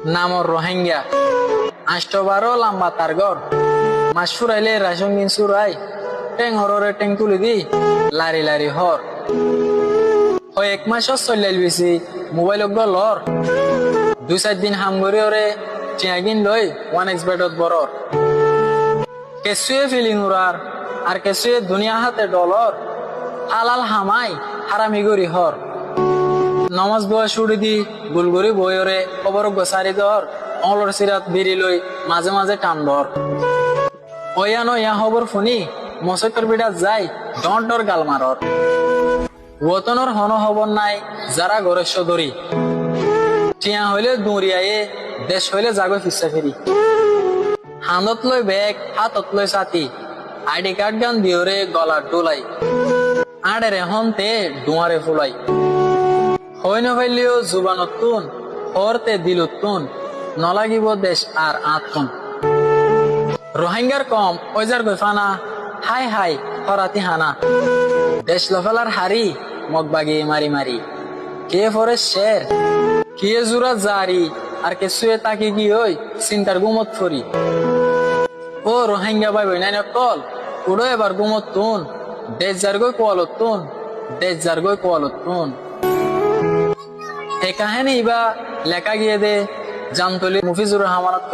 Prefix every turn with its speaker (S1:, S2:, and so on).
S1: নাম ওর রোহিঙ্গা। 8 লম্বা তার ঘর। মাস ফুরাইলে রাশন দিন সুরাই, টেং হররে টেং তুলি দি লারি লারি হর। ওই 1 মাস চল্লাইল বেশি মোবাইল লর। 2-4 দিন হাম গরি ওরে চিয়াগিন লই 1x বেডত বরর। কেসুয়ে ফিলিং উড়ার আর কেসুয়ে দুনিয়া হাতে ডলর। হালাল হামাই হারামি গরি হর। নমাজ বয়া শুড়ি দি গুলগুড়ি বইরে খবর গোসারি দর। অলর সিরাত বিড়ি লই মাঝে মাঝে টান ধর। ওয়া নয়া খবর শুনি মসজিদের বিড়াত যাই ডর গাল মারর। ওতনর হন খবর নাই যারা ঘরের সদরি। টিয়া হইলে দৌড়িয়ায়ে দেশ হইলে যাগো ফিসা ফেরি। হাতত লই ব্যাগ হাতত লই ছাতি, আইডি কার্ড গান দিওরে গলার ডোলাই। আড়েরে হনতে ডুয়ারে ফুলাই। হই নফাইলিও জুবানত তুন, হরতে দিলত তুন, নলাগিব দেশ আর আতন। রোহিঙ্গার কম ওইজার গইফানা, হাই হাই হরাতি হানা। দেশ লফেলার হারি মগবাগি মারি মারি। কে ফরে শের কে জুরা জারি আর কে শুয়ে তাকি কি হই চিন্তার গুমত ফরি। ও রোহিঙ্গা ভাই বই নাই কল উড়ো এবার গুমত তুন। দেশ যার গই কোয়ালত তুন, দেশ যার গই কোয়ালত তুন। এ কাহিনী বা লেখা গিয়ে দে জামতলি মুফিজুর রহমানত।